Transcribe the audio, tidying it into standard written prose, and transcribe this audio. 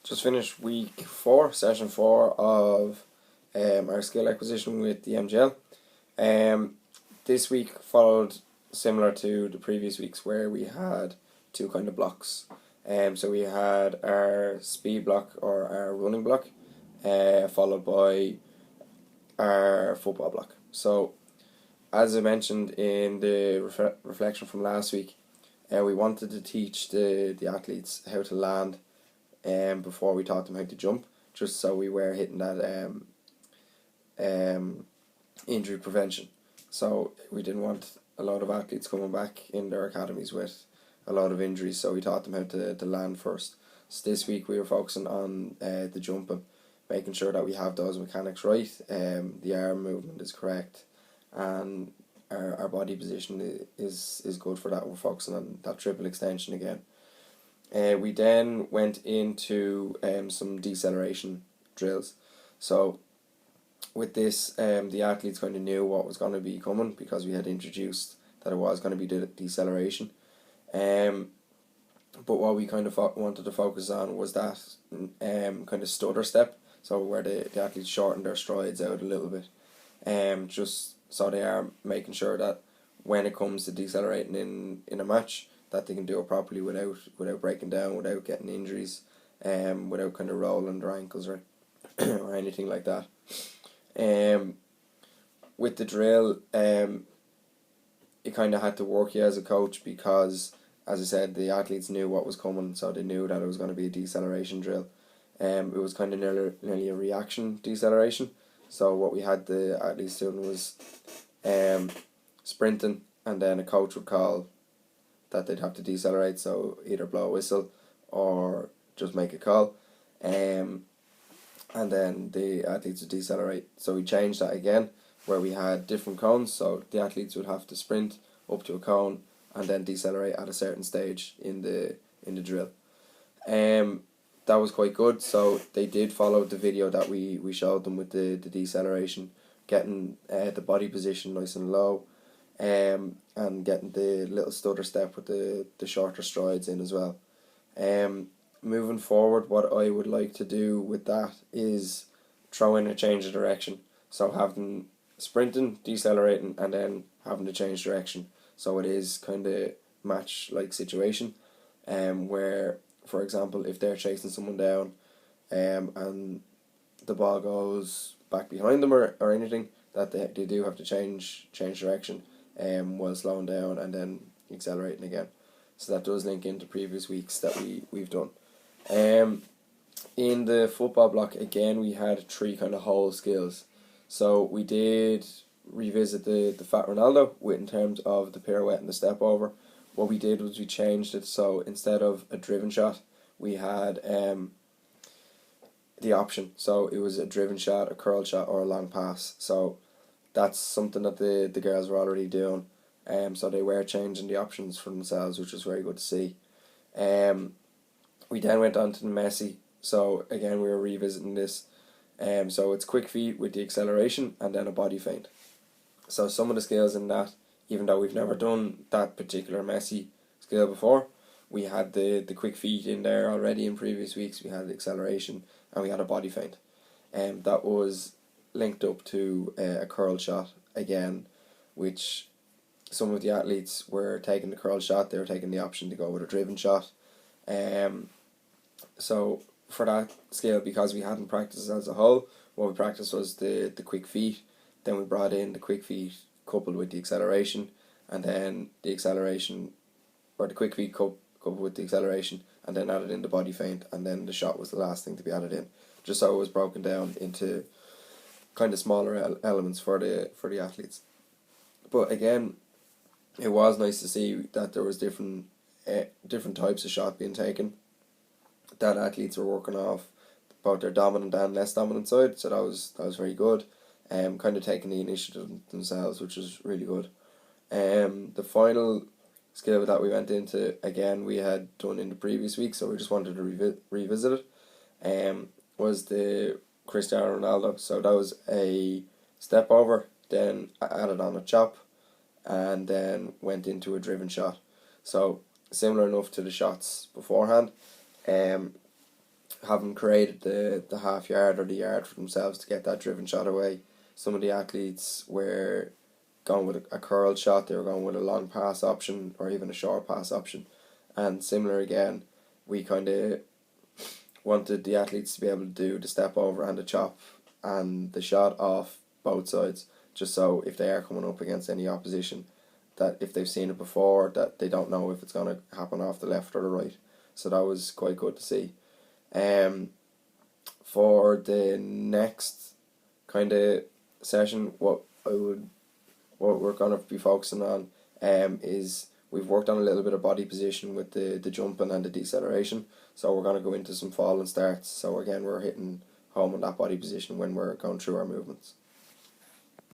just finished week 4, session 4 of our skill acquisition with the MGL. This week followed similar to the previous weeks where we had two kind of blocks. So we had our speed block or our running block, followed by our football block. So as I mentioned in the reflection from last week, we wanted to teach the athletes how to land before we taught them how to jump, just so we were hitting that injury prevention. So we didn't want a lot of athletes coming back in their academies with a lot of injuries, so we taught them how to land first. So this week we were focusing on the jumping, making sure that we have those mechanics right, the arm movement is correct, and our body position is good for that. We're focusing on that triple extension again. We then went into some deceleration drills. So with this, the athletes kind of knew what was going to be coming because we had introduced that it was going to be deceleration. But what we kind of wanted to focus on was that kind of stutter step, so where the athletes shorten their strides out a little bit, just so they are making sure that when it comes to decelerating in a match, that they can do it properly without breaking down, without getting injuries, without kind of rolling their ankles or or anything like that. With the drill, it kind of had to work you as a coach because, as I said, the athletes knew what was coming, so they knew that it was going to be a deceleration drill. It was kind of nearly a reaction deceleration. So what we had the athletes doing was sprinting, and then a coach would call that they'd have to decelerate, so either blow a whistle or just make a call, and then the athletes would decelerate. So we changed that again, where we had different cones, so the athletes would have to sprint up to a cone and then decelerate at a certain stage in the drill. That was quite good, so they did follow the video that we showed them with the deceleration, getting the body position nice and low, and getting the little stutter step with the shorter strides in as well. Moving forward, what I would like to do with that is throw in a change of direction. So have them sprinting, decelerating, and then having to change direction. So it is kind of match-like situation, where, for example, if they're chasing someone down, and the ball goes back behind them or anything, that they do have to change direction, while slowing down and then accelerating again. So that does link into previous weeks that we've done. In the football block, again, we had 3 kind of whole skills. So we did revisit the Fat Ronaldo in terms of the pirouette and the step over. What we did was we changed it, so instead of a driven shot, we had the option. So it was a driven shot, a curl shot, or a long pass. So that's something that the girls were already doing. So they were changing the options for themselves, which was very good to see. We then went on to the Messi. So again, we were revisiting this. So it's quick feet with the acceleration and then a body feint. So some of the skills in that, even though we've never done that particular Messi skill before, we had the quick feet in there already in previous weeks. We had the acceleration and we had a body feint. That was linked up to a curl shot again, which some of the athletes were taking the curl shot. They were taking the option to go with a driven shot. So for that skill, because we hadn't practiced as a whole, what we practiced was the quick feet. Then we brought in the quick feet coupled with the acceleration, and then the acceleration, or the quick feet coupled with the acceleration, and then added in the body feint, and then the shot was the last thing to be added in, just so it was broken down into kind of smaller elements for the athletes. But again, it was nice to see that there was different types of shot being taken, that athletes were working off both their dominant and less dominant side, so that was very good. Kind of taking the initiative themselves, which was really good. The final skill that we went into, again, we had done in the previous week, so we just wanted to revisit it. Was the Cristiano Ronaldo. So that was a step over, then added on a chop, and then went into a driven shot. So similar enough to the shots beforehand. haven't created the half yard or the yard for themselves to get that driven shot away. Some of the athletes were going with a curl shot, they were going with a long pass option or even a short pass option. And similar again, we kind of wanted the athletes to be able to do the step over and the chop and the shot off both sides, just so if they are coming up against any opposition, that if they've seen it before, that they don't know if it's going to happen off the left or the right. So that was quite good to see. For the next kind of session, what we're going to be focusing on is we've worked on a little bit of body position with the jumping and the deceleration. So we're going to go into some fall and starts. So again, we're hitting home on that body position when we're going through our movements.